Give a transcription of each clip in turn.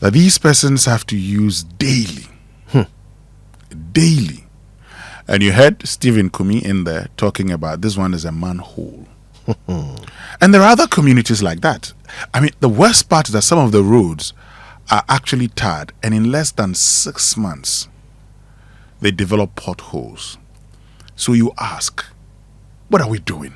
that these persons have to use daily. Daily. And you heard Stephen Kumi in there talking about this one is a manhole. And there are other communities like that. I mean, the worst part is that some of the roads are actually tarred, and in less than 6 months, they develop potholes. So you ask, what are we doing?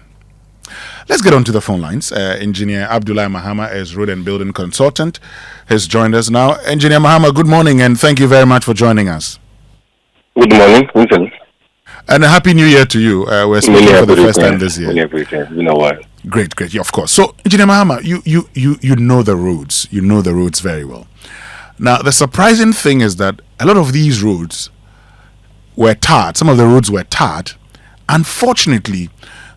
Let's get on to the phone lines. Engineer Abdullah Mahama is road and building consultant. Has joined us now. Engineer Mahama, good morning, and thank you very much for joining us. Good morning, Vincent. And a happy new year to you. We're speaking for the first time this year. You know what? Great, yeah, of course. So, Engineer Mahama, you know the roads. You know the roads very well. Now, the surprising thing is that a lot of these roads were tarred. Some of the roads were tarred. Unfortunately,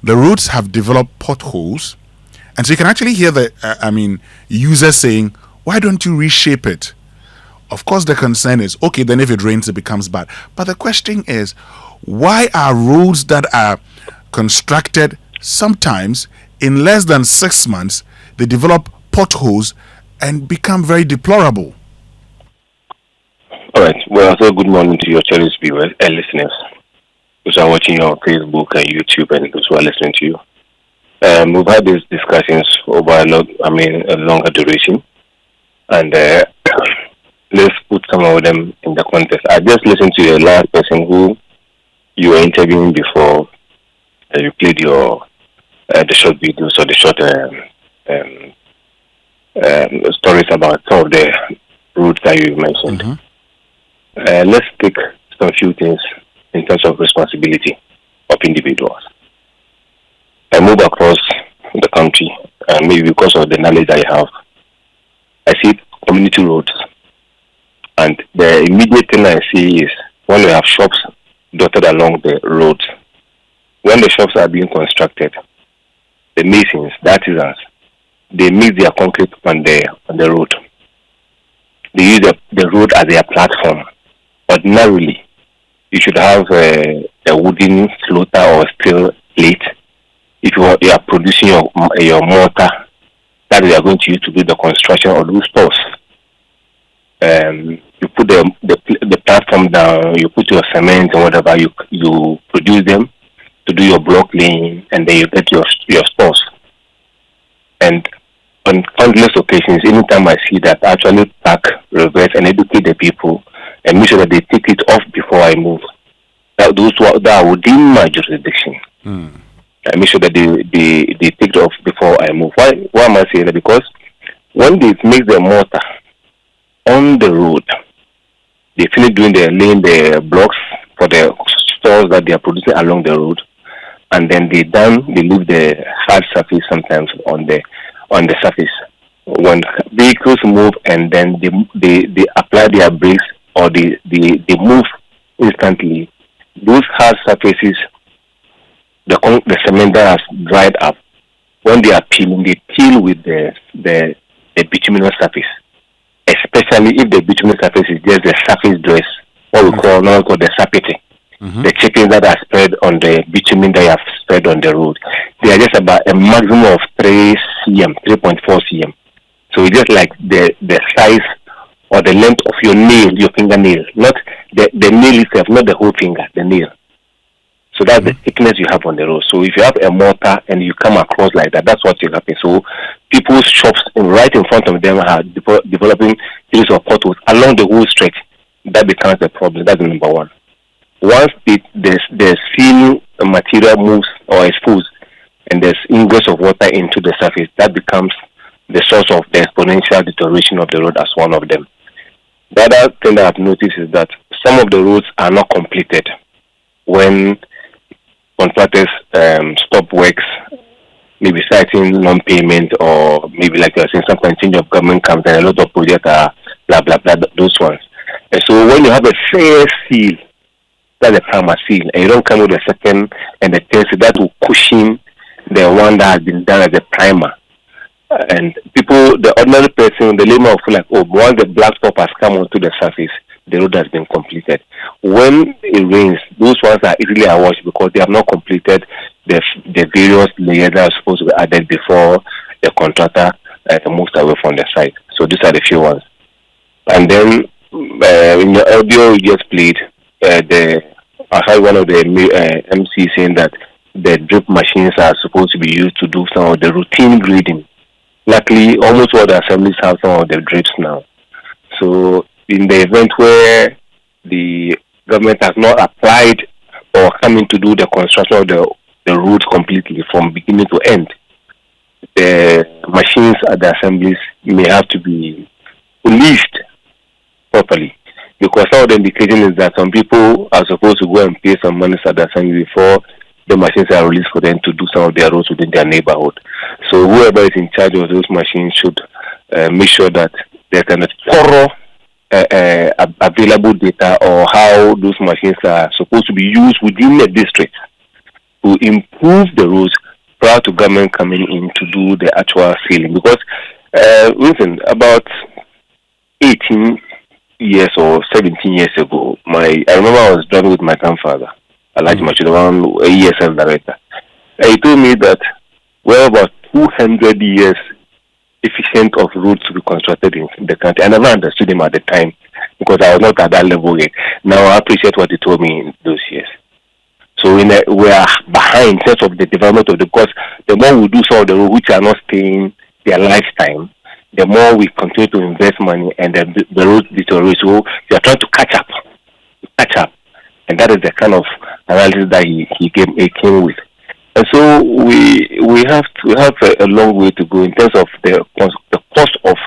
the roads have developed potholes. And so you can actually hear the, users saying, why don't you reshape it? Of course, the concern is, okay, then if it rains, it becomes bad. But the question is, why are roads that are constructed sometimes in less than 6 months, they develop potholes and become very deplorable? All right. Well, so good morning to your cherished viewers and listeners. Those are watching you on Facebook and YouTube, and those who are listening to you. We've had these discussions over a longer duration, and let's put some of them in the context. I just listened to the last person who you were interviewing before you played your the short videos or the short stories about some of the routes that you mentioned. Let's take some few things in terms of responsibility of individuals. I move across the country, and maybe because of the knowledge I have, I see community roads. And the immediate thing I see is when we have shops dotted along the roads, when the shops are being constructed, the masons, the artisans, they mix their concrete on the road. They use the road as their platform. Ordinarily, you should have a wooden floater or steel plate. If you are producing your mortar that you are going to use to do the construction of those stores, you put the platform down, you put your cement and whatever, you produce them to do your block laying, and then you get your stores. And on countless occasions, anytime I see that, I actually park, reverse, and educate the people and make sure that they take it off before I move. Those that are within my jurisdiction. I make sure that they take it off before I move. Why am I saying that? Because when they make the mortar on the road, they finish laying the blocks for the stores that they are producing along the road, and then they leave the hard surface sometimes on the surface. When vehicles move and then they apply their brakes or they move instantly, those hard surfaces, the cement that has dried up, when they are peeling, they peel with the bituminous surface. Especially if the bituminous surface is just the surface dress, what we call the sapite. The chippings that are spread on the bitumen that you have spread on the road. They are just about a maximum of 3 cm, 3.4 cm. So it's just like the size or the length of your nail, your fingernail, not the nail itself, not the whole finger, the nail. So that's the thickness you have on the road. So if you have a mortar and you come across like that, that's what will happen. So people's shops right in front of them are developing series of potholes along the whole stretch. That becomes a problem. That's the number one. Once the seal material moves or exposed and there's ingress of water into the surface, that becomes the source of the exponential deterioration of the road as one of them. The other thing that I've noticed is that some of the roads are not completed when contractors stop works, maybe citing non-payment, or maybe like you're saying, some change of government comes and a lot of projects are blah, blah, blah, those ones. And so when you have a fair seal, that's a primer seal, and you don't come with a second and the third seal, that will cushion the one that has been done as a primer. And people, the ordinary person, the layman will feel like, oh, once the black top has come onto the surface, the road has been completed. When it rains, those ones are easily washed because they have not completed the various layers that are supposed to be added before the contractor moves away from the site. So these are the few ones. And then in the audio you just played, I heard one of the MC saying that the drip machines are supposed to be used to do some of the routine grading. Luckily, almost all the assemblies have some of the drips now. So in the event where the government has not applied or coming to do the construction of the road completely from beginning to end, the machines at the assemblies may have to be policed properly. Because some of the indication is that some people are supposed to go and pay some money at the assembly before the machines are released for them to do some of their roads within their neighborhood. So whoever is in charge of those machines should make sure that there's a thorough available data or how those machines are supposed to be used within the district to improve the roads prior to government coming in to do the actual sealing. Because listen, about 18 years or 17 years ago, I remember I was driving with my grandfather, Alhaji Machid, around a ESL director. And he told me that we're about 200 years efficient of roads to be constructed in the country. I never understood him at the time because I was not at that level yet. Now I appreciate what he told me in those years. So we are behind in terms of the development of the course. The more we do some of the roads which are not staying their lifetime, the more we continue to invest money and the roads deteriorate. So we are trying to catch up. And that is the kind of analysis that he came with. And so we have a long way to go in terms of the cost of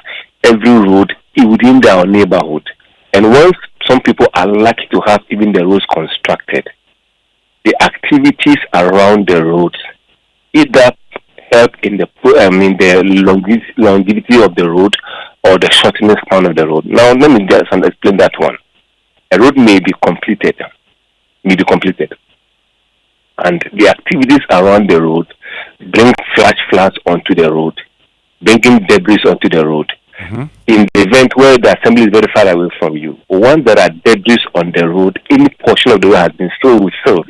every road within our neighborhood. And once some people are lucky to have even the roads constructed, the activities around the roads either help in the longevity of the road or the shortening span of the road. Now let me just explain that one. A road may be completed, and the activities around the road bring flash floods onto the road, bringing debris onto the road. Mm-hmm. In the event where the assembly is very far away from you, once there are debris on the road, any portion of the road has been filled with silt.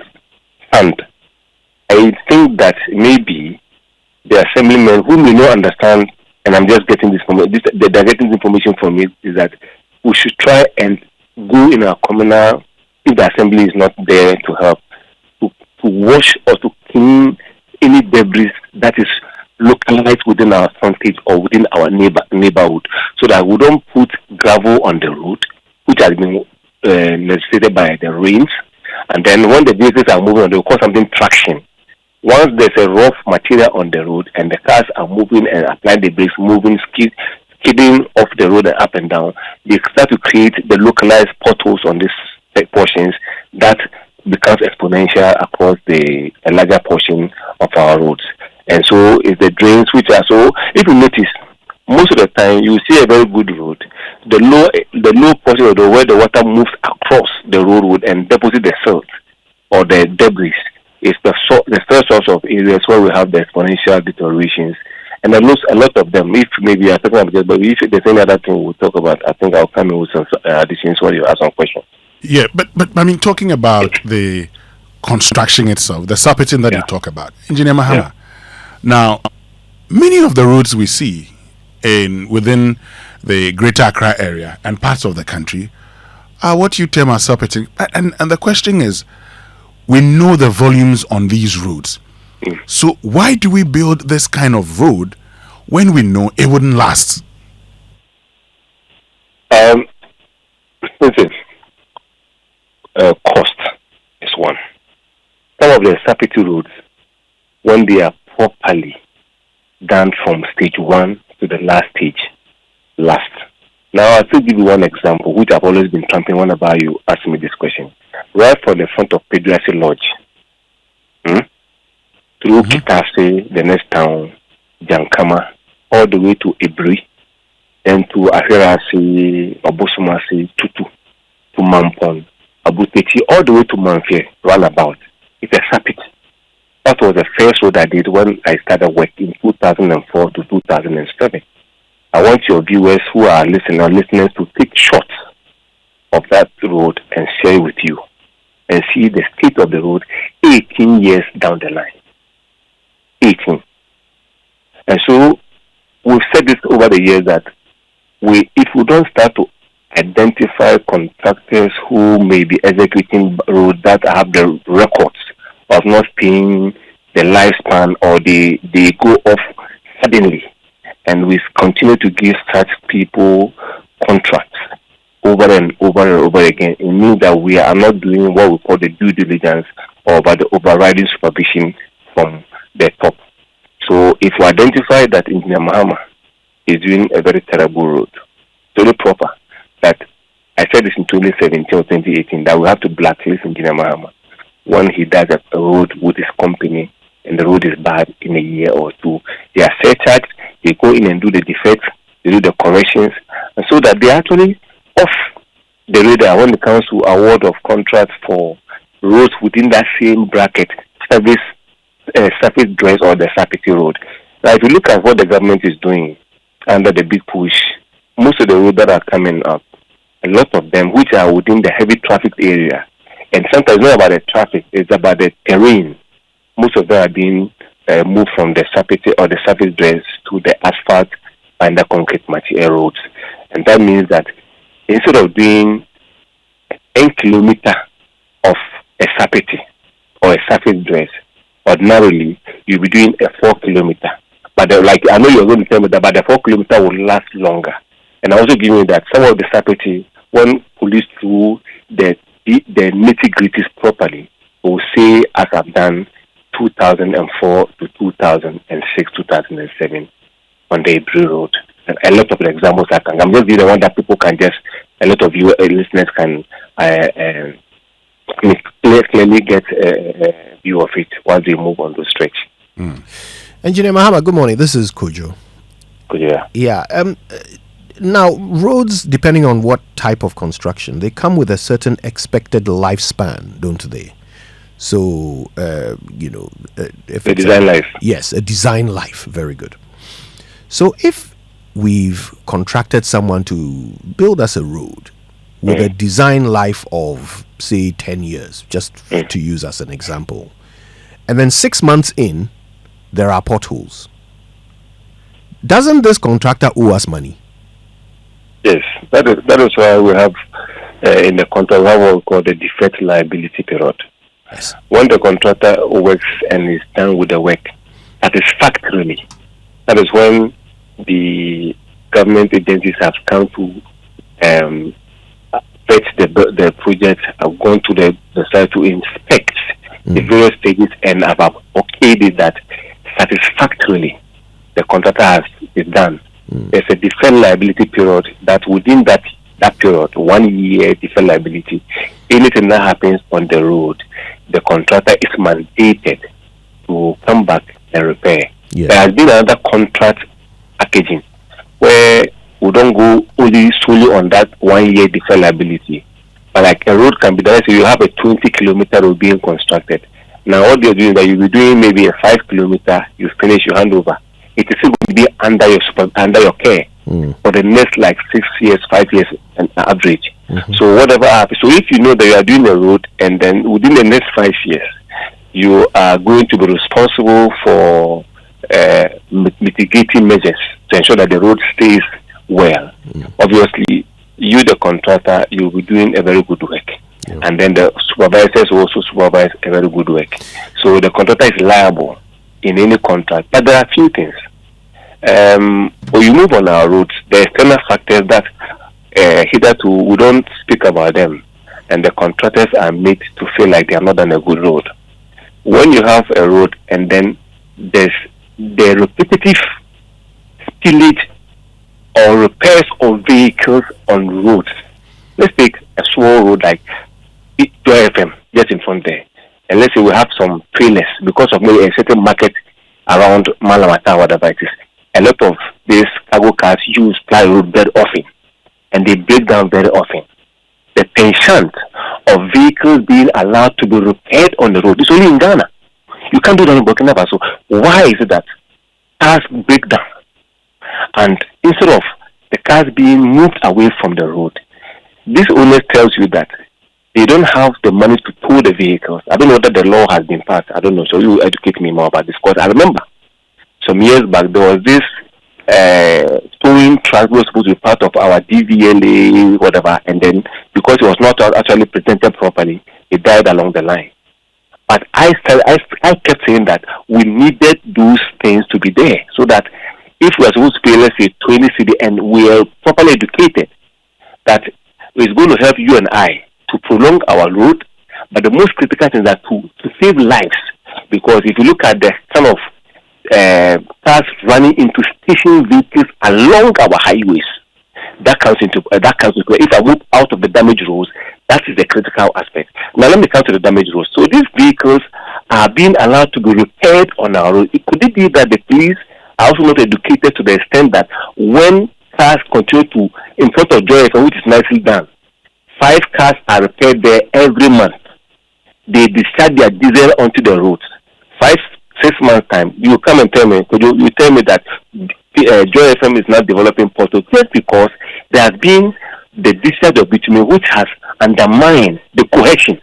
And I think that maybe the assemblymen who may not understand, and I'm just getting this from they're getting this information from me, is that we should try and go in our communal, if the assembly is not there to help, to wash or to clean any debris that is localized within our frontage or within our neighborhood, so that we don't put gravel on the road, which has been necessitated by the rains, and then when the vehicles are moving, they will cause something traction. Once there's a rough material on the road and the cars are moving and applying the brakes, skidding off the road and up and down, they start to create the localized potholes on these portions that becomes exponential across the larger portion of our roads. And so it's the drains which are so. If you notice, most of the time you see a very good road. The low portion of the road where the water moves across the road and deposit the silt or the debris is the first source of areas where we have the exponential deteriorations. And a lot of them, if maybe you're talking about this, but if there's any other thing we'll talk about, I think I'll come in with some additions while you ask some questions. Yeah, but I mean, talking about the construction itself, the subpitting that you talk about, Engineer Mahama. Yeah. Now, many of the roads we see within the Greater Accra area and parts of the country are what you term as subpitting. And the question is, we know the volumes on these roads. So why do we build this kind of road when we know it wouldn't last? Listen, cost is one. Some of the subpitting roads, when they are properly done from stage one to the last stage, last. Now, I'll still give you one example, which I've always been tramping whenever you ask me this question. Right from the front of Pedrasi Lodge, through Kitase, the next town, Jankama, all the way to Ibri, then to Ahirasi, Obosumasi, Tutu, to Mampon, Abuteki, all the way to Manfie, roundabout. It's a sapit. That was the first road I did when I started work in 2004 to 2007. I want your viewers who are listeners to take shots of that road and share it with you and see the state of the road 18 years down the line. 18. And so we've said this over the years that if we don't start to identify contractors who may be executing roads that have the records of not paying the lifespan, or they go off suddenly, and we continue to give such people contracts over and over and over again. It means that we are not doing what we call the due diligence, or by the overriding supervision from the top. So if we identify that Engineer Mahama is doing a very terrible road, totally proper, that I said this in 2017 or 2018, that we have to blacklist Engineer Mahama when he does a road with his company and the road is bad in a year or two. They are surcharged, they go in and do the defects, they do the corrections, and so that they actually off the radar when it comes to award of contracts for roads within that same bracket, surface dress or the Sapiti road. Now, if you look at what the government is doing under the big push, most of the roads that are coming up, a lot of them which are within the heavy traffic area, and sometimes it's not about the traffic, it's about the terrain. Most of them are being moved from the Sapiti or the surface dress to the asphalt and the concrete material roads. And that means that instead of doing 10 kilometers of a Sapiti or a surface dress, ordinarily you'll be doing a 4 kilometer. But I know you're going to tell me that, but the 4 kilometer will last longer. And I also give you that some of the Sapiti, when police do the nitty-gritties properly, will say, as I've done 2004 to 2006, 2007 on the April Road. And a lot of the examples I'm just giving the one that people can a lot of you listeners can clearly get a view of it while they move on the stretch. Engineer Mahama, good morning. This is Kojo. Kojo. Yeah. Now, roads, depending on what type of construction, they come with a certain expected lifespan, don't they? So, if the design life. Yes, a design life. Very good. So, if we've contracted someone to build us a road with a design life of, say, 10 years, just to use as an example, and then 6 months in, there are potholes, doesn't this contractor owe us money? Yes, that is why we have in the contract what we call the defect liability period. Yes. When the contractor works and is done with the work satisfactorily, that is when the government agencies have come to vet the project, have gone to the site to inspect the various stages and have okayed it that satisfactorily the contractor is done. There's a defect liability period that within that period, 1 year defect liability, anything that happens on the road, the contractor is mandated to come back and repair. Yeah. There has been another contract packaging where we don't go only solely on that 1 year defect liability, but like a road can be done. So you have a 20 kilometer road being constructed. Now what you're doing is that you'll be doing maybe a 5 kilometer, you finish your handover. It is still going to be under your care for the next 6 years, 5 years on average. So whatever happens. So if you know that you are doing a road and then within the next 5 years, you are going to be responsible for mitigating measures to ensure that the road stays well. Obviously, you, the contractor, you'll be doing a very good work. And then the supervisors will also supervise a very good work. So the contractor is liable in any contract. But there are a few things. When you move on our roads, the external factors that hitherto we don't speak about them, and the contractors are made to feel like they are not on a good road. When you have a road and then there's the repetitive spillage or repairs of vehicles on roads. Let's take a small road like FM just in front there, and let's say we have some trailers because of maybe a certain market around Malamata, whatever it is. A lot of these cargo cars use ply road very often, and they break down very often. The penchant of vehicles being allowed to be repaired on the road is only in Ghana. You can't do that in Burkina Faso. Why is it that cars break down, and instead of the cars being moved away from the road, this only tells you that they don't have the money to tow the vehicles. I don't know whether the law has been passed. I don't know. So you educate me more about this. Because I remember some years back there was this towing truck was supposed to be part of our DVLA, whatever, and then because it was not actually presented properly, it died along the line. But I kept saying that we needed those things to be there so that if we are supposed to pay, let's say, 20 cedi and we are properly educated, that it's going to help you and I to prolong our road. But the most critical thing is that to save lives, because if you look at the kind of cars running into station vehicles along our highways, that comes into if I move out of the damaged roads, that is the critical aspect. Now let me come to the damaged roads. So these vehicles are being allowed to be repaired on our road. Could it be that the police are also not educated to the extent that when cars continue to in front of Joy FM, which is nicely done, 5 cars are repaired there every month. They discharge their diesel onto the roads. 6 months time, you come and tell me, you tell me that Joy FM is not developing potholes just because there has been the discharge of bitumen, which has undermined the cohesion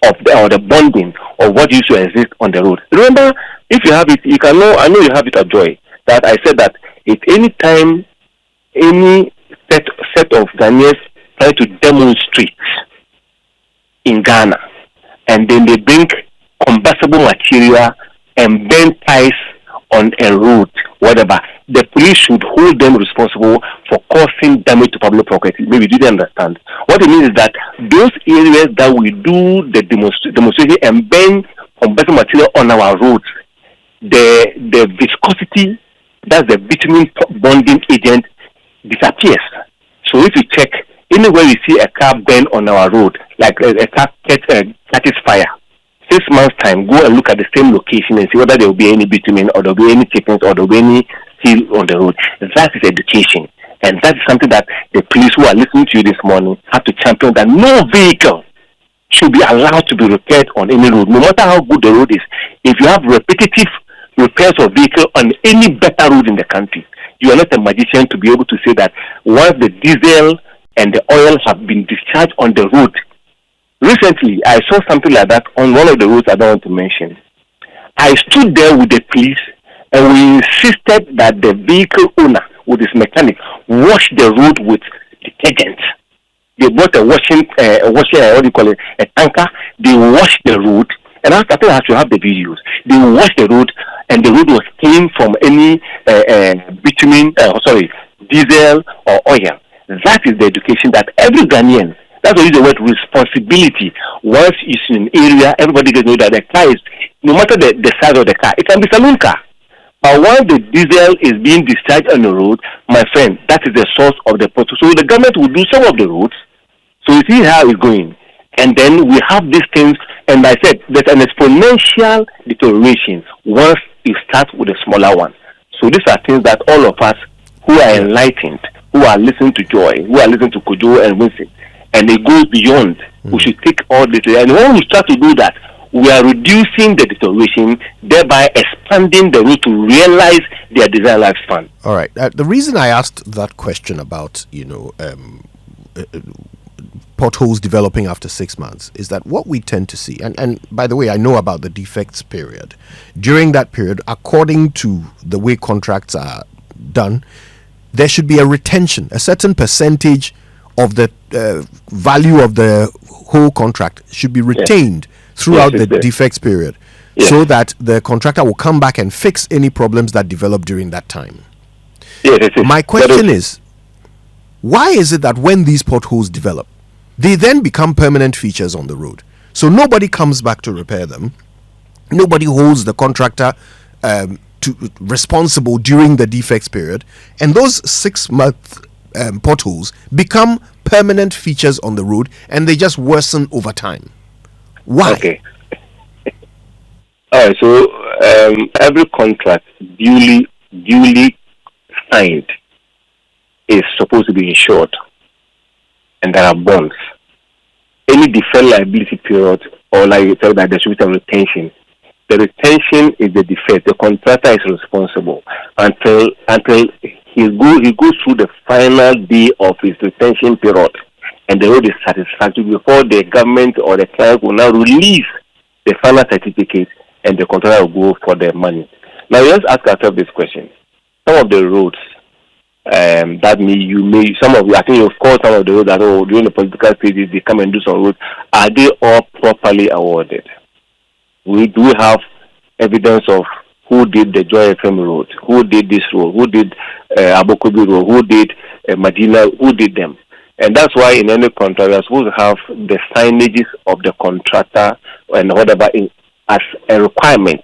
of the bonding of what used to exist on the road. Remember, if you have it, you can know. I know you have it at Joy. That I said that if any time any set of Ghanaians try to demonstrate in Ghana, and then they bring combustible material and burn ties on a road, whatever, the police should hold them responsible for causing damage to public property. Maybe you didn't understand. What it means is that those areas that we do the demonstration and burn combustible material on our roads, the viscosity, that's the bitumen bonding agent, disappears. So if you check, anywhere you see a car burn on our road, like a car catches fire, 6 months time, go and look at the same location and see whether there will be any bitumen or there will be any chippings or there will be any seal on the road. That is education. And that is something that the police who are listening to you this morning have to champion, that no vehicle should be allowed to be repaired on any road, no matter how good the road is. If you have repetitive repairs of vehicle on any better road in the country, you are not a magician to be able to say that once the diesel and the oil have been discharged on the road. Recently, I saw something like that on one of the roads I don't want to mention. I stood there with the police and we insisted that the vehicle owner with his mechanic wash the road with detergent. They bought a tanker, they washed the road, and I think I should have the videos. They washed the road and the road was clean from any diesel or oil. That is the education that every Ghanaian, that's why I use the word responsibility. Once it's in an area, everybody can know that the car is, no matter the size of the car, it can be saloon car. But once the diesel is being discharged on the road, my friend, that is the source of the pothole. So the government will do some of the roads. So you see how it's going. And then we have these things, and I said there's an exponential deterioration once you start with a smaller one. So these are things that all of us who are enlightened, who are listening to Joy, who are listening to Kojo and Winston, and it goes beyond. We should take all this. And when we start to do that, we are reducing the deterioration, thereby expanding the route to realize their desired lifespan. All right. The reason I asked that question about, potholes developing after 6 months is that what we tend to see, and by the way, I know about the defects period. During that period, according to the way contracts are done, there should be a retention, a certain percentage of the value of the whole contract should be retained throughout the defects period, so that the contractor will come back and fix any problems that develop during that time. My question is, why is it that when these potholes develop, they then become permanent features on the road? So nobody comes back to repair them. Nobody holds the contractor responsible during the defects period, and those 6 month potholes become permanent features on the road, and they just worsen over time. Why? Okay. All right. So every contract duly signed is supposed to be insured, and there are bonds. Any deferred liability period, or like you said, that there should be some retention. The retention is the defect. The contractor is responsible until he goes through the final day of his retention period, and the road is satisfactory before the government or the client will now release the final certificate, and the contractor will go for the money. Now let's ask ourselves this question: some of the roads that some of you, I think you've called some of the roads that during the political stages they come and do some roads. Are they all properly awarded? We do have evidence of who did the Joy FM road, who did this road, who did Abokobi road, who did Medina, who did them. And that's why in any contract you're supposed to have the signages of the contractor and whatever as a requirement.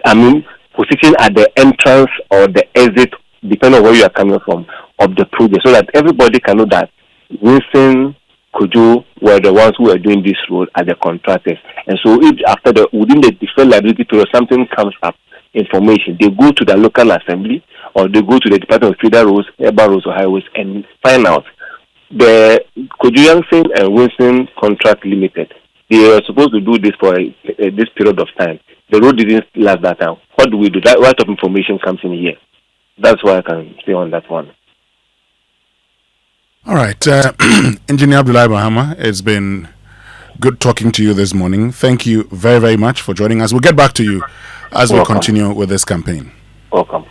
I mean, position at the entrance or the exit, depending on where you are coming from, of the project, so that everybody can know that Wilson, Kojo were the ones who were doing this road as the contractors. And so if within the deferred liability period something comes up, information, they go to the local assembly or they go to the Department of Federal Roads, Urban Roads or Highways and find out. The Kojo Yankson and Wilson Contract Limited, they were supposed to do this for this period of time. The road didn't last that time. What do we do? That what of information comes in here? That's what I can say on that one. All right. Engineer Abdullah Mahama, it's been good talking to you this morning. Thank you very, very much for joining us. We'll get back to you as we continue with this campaign. Welcome.